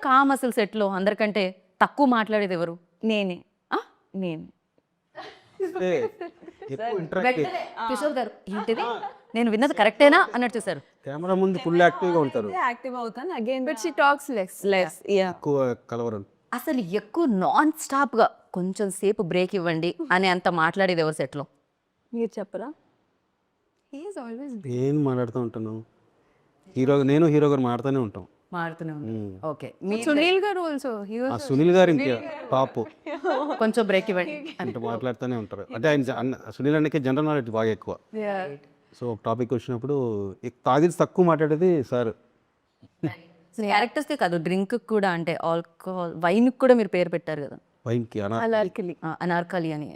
Com అసలు సెట్లో అందరికంటే తక్కువ మాట్లాడేది ఎవరు? నేనే ఆ? నేను అంటే ఎక్కువ ఇంటరాక్ట్ కిషోర్ గారు ఏంటిది నేను విన్నది కరెక్టేనా అన్నట్టు చూసారు. కెమెరా ముందు ఫుల్ యాక్టివ్గా ఉంటారు, యాక్టివ్ అవుతాను again but she talks less yeah ఎక్కువ కలవరం. అసలు ఎక్కువ నాన్ స్టాప్గా కొంచెం సేపు బ్రేక్ ఇవ్వండి అని అంత మాట్లాడేది ఎవరు సెట్లో? మీరు చెప్పరా హీ ఈస్ ఆల్వేస్ నేను మాట్లాడుతూ ఉంటాను, నేను హీరో గారు మాడుతూనే ఉంటాం. మాడుతూనే ఉంది. ఓకే మీ సునీల్ గారు ఆల్సో హీ ఆ సునీల్ గారు ఇంకా టాప్, కొంచెం బ్రేక్ ఇవ్వండి. అంటే మాట్లాడుతూనే ఉంటారు. అంటే సునీల్ అన్నకి జనరల్ నాలెడ్జ్ బాగా ఎక్కువ. సో ఒక టాపిక్ వచ్చినప్పుడు తాగిది తక్కువ మాట్లాడేది సార్. క్యారెక్టర్స్కే కాదు డ్రింక్ కూడా, అంటే ఆల్కహాల్ వైన్ కూడా మీరు పేరు పెట్టారు కదా, వైన్కి అనార్కలి అనార్కలి అని.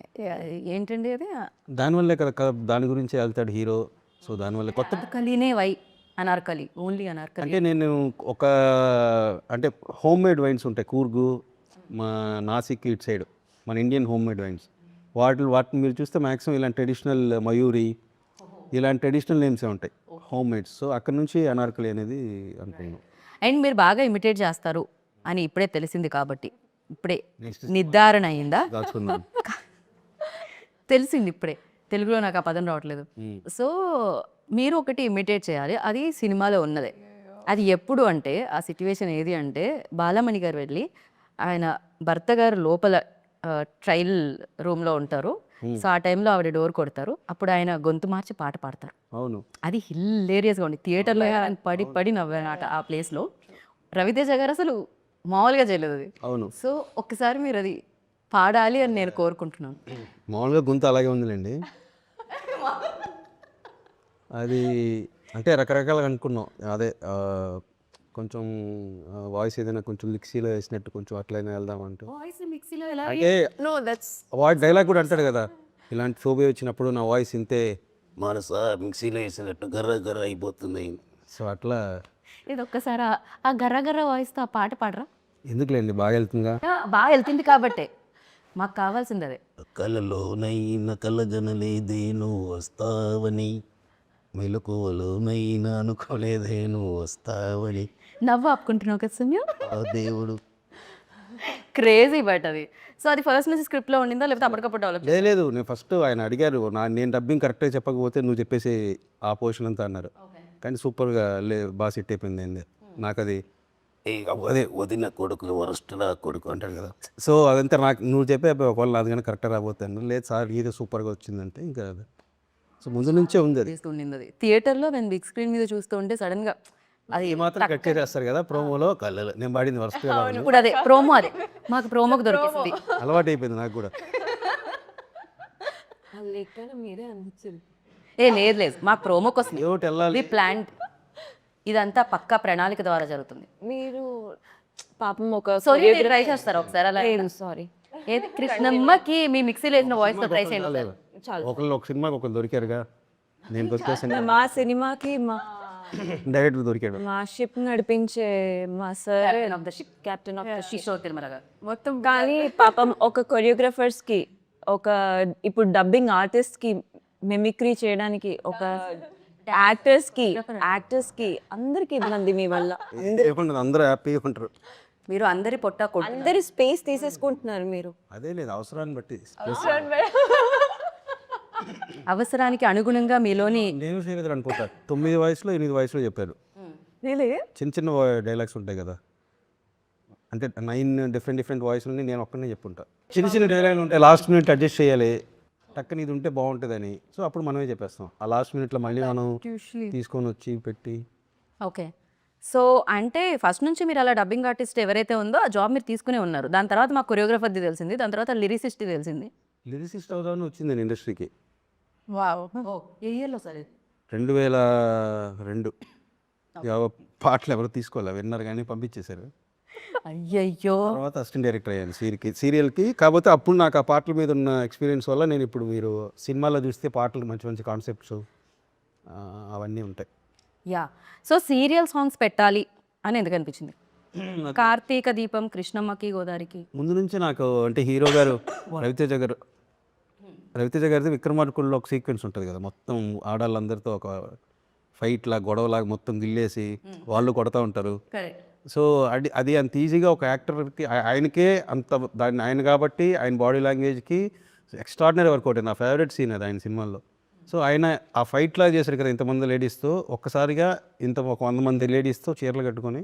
ఏంటండి అది? దానివల్లే కదా దాని గురించి వెళ్తాడు హీరో. సో దానివల్ల కొత్త అనార్కలినే అనార్కలి, ఓన్లీ అనార్కలి. అంటే నేను ఒక అంటే హోమ్ మేడ్ వైన్స్ ఉంటాయి కూర్గు, మా నాసిక్ ఇటు సైడ్ మన ఇండియన్ హోమ్ మేడ్ వైన్స్, వాటిని మీరు చూస్తే మ్యాక్సిమం ఇలాంటి ట్రెడిషనల్ మయూరి ఇలాంటి ట్రెడిషనల్ నేమ్సే ఉంటాయి హోమ్ మేడ్స్. సో అక్కడ నుంచి అనార్కలి అనేది అనుకున్నాను. అండ్ మీరు బాగా ఇమిటేట్ చేస్తారు అని ఇప్పుడే తెలిసింది కాబట్టి, ఇప్పుడే నిర్ధారణ అయిందా? దాచుకున్నాను. తెలిసింది ఇప్పుడే, తెలుగులో నాకు ఆ పదం రావట్లేదు. సో మీరు ఒకటి ఇమిటేట్ చేయాలి, అది సినిమాలో ఉన్నదే. అది ఎప్పుడు అంటే ఆ సిట్యువేషన్ ఏది అంటే, బాలమణి గారు వెళ్ళి ఆయన భర్త గారు లోపల ట్రయల్ రూమ్లో ఉంటారు. సో ఆ టైంలో ఆవిడ డోర్ కొడతారు, అప్పుడు ఆయన గొంతు మార్చి పాట పాడతారు. అవును, అది హిల్లేరియస్గా ఉంది. థియేటర్లో ఆయన పడి పడి నవ్వానట ఆ ప్లేస్లో. రవితేజ గారు అసలు మామూలుగా చేయలేదు అది. అవును. సో ఒక్కసారి మీరు అది పాడాలి అని నేను కోరుకుంటున్నాను. మామూలుగా గొంతు అలాగే ఉందిలేండి. అది అంటే రకరకాలుగా అనుకున్నాం. అదే కొంచెం వాయిస్ ఏదైనా కొంచెం లిక్సీలో వేసినట్టు కొంచెం అట్లయినా వెళ్దామంటూ. వాయిస్ మిక్సీలో ఎలా? అంటే నో దట్స్ వాడి డైలాగ్ కూడా అంటాడు కదా, ఇలాంటి ఫోబియా వచ్చినప్పుడు నా వాయిస్ ఇంతే మనస మిక్సీలో వేసినట్టు గర్ర గర్ర అయిపోతుంది. సో అట్లా ఇది ఒక్కసారి ఆ గర్ర గర్ర వాయిస్తో ఆ పాట పాడరా? ఎందుకులేండి, బాగా వెళ్తుందిగా. బాగా వెళ్తుంది కాబట్టే మాకు కావాల్సింది అదే. కలలోనైనా కలగనలేదేను వస్తావని, మెలకువలోనైనా అనుకోలేదేను వస్తావని, నవ్వు ఆపుకుంటున్నావు కదా సుమ్యు. ఆ దేవుడు. క్రేజీ బట్ అది. సో అది ఫస్ట్ నుంచి స్క్రిప్ట్లో ఉండిందా లేకపోతే అప్పటికప్పుడు డెవలప్? లేదు, నేను ఫస్ట్ ఆయన అడిగారు, నేను డబ్బింగ్ కరెక్ట్గా చెప్పకపోతే నువ్వు చెప్పేసి ఆ పోర్షన్ అంతా అన్నారు. కానీ సూపర్గా బాగా సెట్ అయిపోయింది అయింది నాకు. అది అదే వదిన కొడుకు వరస్ట్లా కొడుకు అంటాడు కదా. సో అదంతా నాకు నువ్వు చెప్పే ఒకవేళ అది కానీ కరెక్ట్గా రాబోతాను. లేదు సార్ ఇది సూపర్గా వచ్చిందంటే ఇంకా అది. సో ముందు నుంచే ఉంది అది. ఉండింది అది థియేటర్లో నేను బిగ్ స్క్రీన్ మీద చూస్తూ ఉంటే సడన్గా అది మాత్రం కట్ చేస్తారు కదా ప్రోమోలో, కళ్ళలో నేను పాడింది వరస్ట్గా ఇప్పుడు అదే ప్రోమో, అదే మాకు ప్రోమోకి దొరికింది. అలవాటు అయిపోయింది నాకు కూడా. లేకపోయినా మీరే అనిపించింది. లేదు లేదు, మాకు ప్రోమో కోసం ఏమిటి వెళ్ళాలి. ప్లాన్, ఇదంతా పక్కా ప్రణాళిక ద్వారా జరుగుతుంది. మీరు పాపం ఒక సారీ ట్రై చేస్తారా ఒకసారి అలా? సారీ ఏది కృష్ణమ్మకి మీ మిక్సీలో వేసిన వాయిస్తో ట్రై చేయండి. ఒకళ్ళు ఒక సినిమాకి ఒకళ్ళు దొరికారుగా, నేను దొరికేసాను. మా సినిమాకి మా డైరెక్టర్ దొరికాడు. మా షిప్ నడిపించే మా sir captain of the ship Kishore Tirumala గారు మొత్తం. కానీ పాపం ఒక కొరియోగ్రాఫర్స్కి, ఒక ఇప్పుడు డబ్బింగ్ ఆర్టిస్ట్కి, మిమిక్రీ చేయడానికి, ఒక యాక్టర్స్కి అందరికి ఇబ్బంది మీ వల్ల. అందరూ హ్యాపీగా ఉంటారు. మీరు అందరి పొట్ట అందరి స్పేస్ తీసేసుకుంటున్నారు మీరు. అదే లేదు, అవసరాన్ని బట్టి. అవసరానికి అనుగుణంగా మీలోని నేను శ్రీధర్ అనుకుంటా 9 వాయిస్లో 8 వాయిస్లో చెప్పారు. చిన్న చిన్న డైలాగ్స్ ఉంటాయి కదా, అంటే 9 డిఫరెంట్ వాయిస్లని నేను ఒక్కనే చెప్పుంటా. చిన్న చిన్న డైలాగ్లు ఉంటాయి, లాస్ట్ మినిట్ అడ్జస్ట్ చేయాలి, టక్కని ఇది ఉంటే బాగుంటుందని. సో అప్పుడు మనమే చెప్పేస్తాం. ఆ లాస్ట్ మినిట్లో మళ్ళీ మనం తీసుకొని వచ్చి పెట్టి. ఓకే. సో అంటే ఫస్ట్ నుంచి మీరు అలా డబ్బింగ్ ఆర్టిస్ట్ ఎవరైతే ఉందో ఆ జాబ్ మీరు తీసుకునే ఉన్నారు. దాని తర్వాత మాకు కొరియోగ్రాఫర్ది తెలిసింది, దాని తర్వాత లిరిసిస్ట్ తెలిసింది. లిరిసిస్ట్ అవుదామని వచ్చింది నేను ఇండస్ట్రీకి. వావ్. ఏ ఇయర్లో సరే? 2002. పాటలు ఎవరు తీసుకోవాలి, విన్నారు కానీ పంపించేశారు. అయ్యయ్యో. తర్వాత అసిస్టెంట్ డైరెక్టర్ అయ్యాను సీరియల్కి. కాకపోతే అప్పుడు నాకు ఆ పాటల మీద ఉన్న ఎక్స్పీరియన్స్ వల్ల నేను ఇప్పుడు మీరు సినిమాలో చూస్తే పాటలు మంచి మంచి కాన్సెప్ట్స్ అవన్నీ ఉంటాయి. యా. సో సీరియల్ సాంగ్స్ పెట్టాలి అని ఎందుకు అనిపించింది? కార్తీక దీపం, కృష్ణమ్మకి, గోదారికి ముందు నుంచి నాకు అంటే హీరో గారు రవితేజ గారిది విక్రమార్కుల్లో ఒక సీక్వెన్స్ ఉంటుంది కదా, మొత్తం ఆడాళ్ళందరితో ఒక ఫైట్ లాగా గొడవలాగా మొత్తం గిల్లేసి వాళ్ళు కొడతా ఉంటారు. కరెక్ట్. సో అది అంత ఈజీగా ఒక యాక్టర్కి ఆయనకే అంత దాన్ని ఆయన కాబట్టి ఆయన బాడీ లాంగ్వేజ్కి ఎక్స్ట్రాడినరీ వర్కౌట్. నా ఫేవరెట్ సీన్ అది ఆయన సినిమాల్లో. సో ఆయన ఆ ఫైట్లా చేశారు కదా ఇంతమంది లేడీస్తో, ఒక్కసారిగా ఒక 100 మంది లేడీస్తో చీరలు కట్టుకొని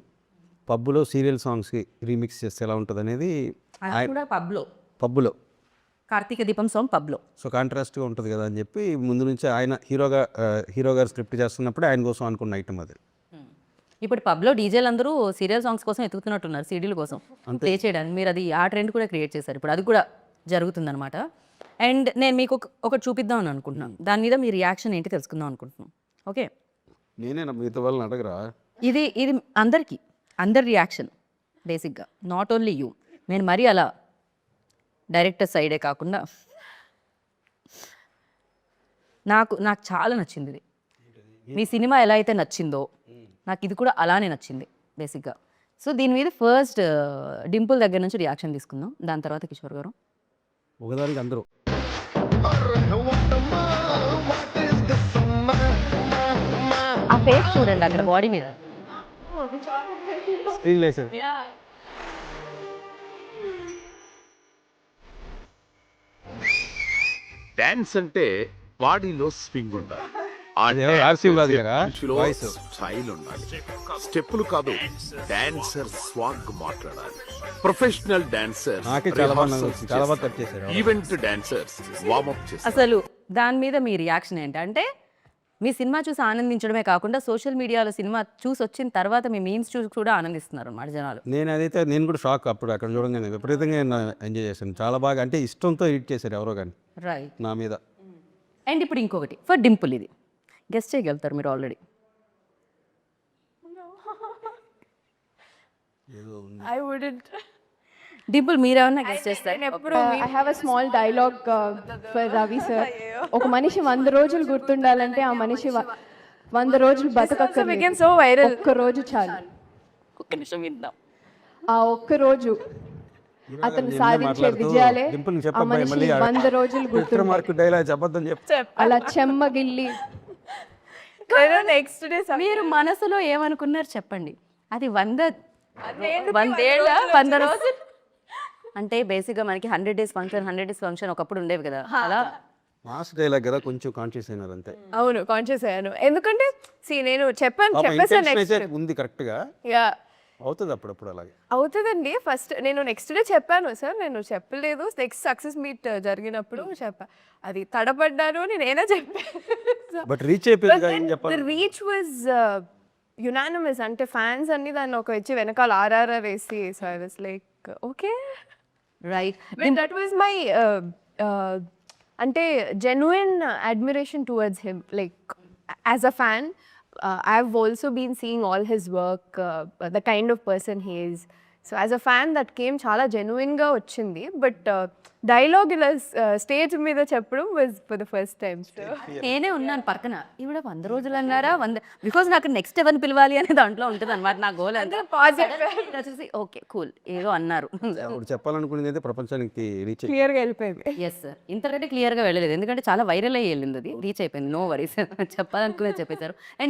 పబ్బులో సీరియల్ సాంగ్స్కి రీమిక్స్ చేస్తే ఎలా ఉంటుంది అనేది అది కూడా పబ్బులో కార్తీక దీపం సాంగ్ పబ్లో. సో కాంట్రాస్ట్గా ఉంటుంది కదా అని చెప్పి ముందు నుంచి ఆయన హీరో గారు స్క్రిప్ట్ చేస్తున్నప్పుడు ఆయన కోసం అనుకున్న ఐటమ్ అది. ఇప్పుడు పబ్లో డీజేలు అందరూ సీరియల్ సాంగ్స్ కోసం ఎతుకుతున్నట్టున్నారు, సీడీల కోసం ప్లే చేయడానికి. మీరు అది ఆ ట్రెండ్ కూడా క్రియేట్ చేశారు, ఇప్పుడు అది కూడా జరుగుతుందన్నమాట. అండ్ నేను మీకు ఒకటి చూపిద్దాం అని అనుకుంటున్నాను, దాని మీద మీ రియాక్షన్ ఏంటి తెలుసుకుందాం అనుకుంటున్నాను. ఓకే, నేనే మిగతా వాళ్ళని అడగరా? ఇది అందరి రియాక్షన్ బేసిక్గా, నాట్ ఓన్లీ యూ. నేను మరీ అలా డైరెక్టర్ సైడే కాకుండా నాకు చాలా నచ్చింది ఇది. మీ సినిమా ఎలా అయితే నచ్చిందో నాకు ఇది కూడా అలానే నచ్చింది బేసిక్గా. సో దీని మీద ఫస్ట్ డింపుల్ దగ్గర నుంచి రియాక్షన్ తీసుకుందాం, దాని తర్వాత కిషోర్ గారు. ఒకదానికి అందరూ ఆ ఫేస్ చూడండి అక్కడ బాడీ మీద. డాన్స్ అంటే బాడీలో స్వింగ్ ఉండాలి, స్టైల్ ఉండాలి. స్టెప్పులు కాదు, డాన్సర్ స్వాగ్ మాట్లాడాలి. ప్రొఫెషనల్ డాన్సర్ నాకే చాలా బాగా కట్ చేశారు. ఈవెంట్ డాన్సర్స్ వార్మప్ చేస్తారు. అసలు దాని మీద మీ రియాక్షన్ ఏంటంటే, మీ సినిమా చూసి ఆనందించడమే కాకుండా సోషల్ మీడియాలో సినిమా చూసి వచ్చిన తర్వాత మీ మీమ్స్ చూసి కూడా ఆనందిస్తున్నారు అన్నమాట జనాలు. నేను కూడా షాక్ అప్పుడు అక్కడ చూడంగానే విపరీతంగా ఎంజాయ్ చేశాను. చాలా బాగా, అంటే ఇష్టంతో ఎడిట్ చేశారు ఎవరో కానీ రైట్ నా మీద. అండ్ ఇప్పుడు ఇంకొకటి ఫర్ డింపుల్, ఇది గెస్ట్ చేయగలుగుతారు మీరు ఆల్రెడీ. I wouldn't. డింపుల్ మీరేమన్నా గెస్ట్ చేస్తారు? I have a small dialogue for Ravi sir. ఒక మనిషి 100 రోజులు గుర్తుండాలంటే ఆ మనిషి 100 రోజులు బతకక్కర్లేదు, So viral. ఒక్క రోజు చాలు. ఒక్క నిమిషం విందాం. ఆ ఒక్క రోజు అతను సాధించే విజయాలే ఆ మనిషి 100 రోజులు గుర్తుంటాయి. డైలాగ్ అబద్ధం చెప్తా. అలా చెమ్మగిల్లి నెక్స్ట్ డే మీరు మనసులో ఏమనుకున్నారు చెప్పండి. అది 100 రోజులు అంటే బేసిక్గా మనకి 100 days ఫంక్షన్ ఒకప్పుడు ఉండేవి కదా, అలా మాస్ డైలాగ్ కదా, కొంచెం కాన్షియస్ అయినారు అంతే. అవును, కాన్షియస్ అయ్యాను. ఎందుకంటే నేను చెప్పేసాను ఉంది కరెక్ట్గా యా అవుతుంది అప్పుడప్పుడు అలాగే అవుతుందండి. ఫస్ట్ నేను నెక్స్ట్ డే చెప్పాను సార్, నేను చెప్పలేదు. నెక్స్ట్ సక్సెస్ మీట్ జరిగినప్పుడు చెప్పా, అది తడబడ్డాను నేనేనా చెప్పాను. బట్ రీచ్ అయిపోయింది ఏం చెప్పాలి. రీచ్ వాజ్ యునానిమస్, అంటే ఫ్యాన్స్ అన్ని దాన్ని ఒక వచ్చి వెనకాల ఆర్ఆర్ఆర్ వేసి, so I was like okay right. That was my అంటే genuine admiration towards him. Like as a fan, I've also been seeing all his work, the kind of person he is. So as a fan, that came చాలా జెన్యున్గా వచ్చింది. But dialogue ఇలా stage మీద చెప్పడం was for the first time. నేనే ఉన్నాను పక్కన, ఈవిడ 100 రోజులు అన్నారా, 100 బికాజ్ నాకు నెక్స్ట్ ఎవరిని పిలవాలి అనే దాంట్లో ఉంటుంది అనమాట నా గోల్. అంతా పాజిటివ్, ఓకే కూల్ ఏదో అన్నారు. చెప్పాలనుకునేది అయితే ప్రపంచానికి రీచ్ క్లియర్గా వెళ్ళిపోయింది. ఎస్ సార్, ఇంతకంటే క్లియర్గా వెళ్ళలేదు, ఎందుకంటే చాలా వైరల్ అయ్యి వెళ్ళింది, అది రీచ్ అయిపోయింది. నో వరీస్, చెప్పాలనుకునేది చెప్పేశారు. అండ్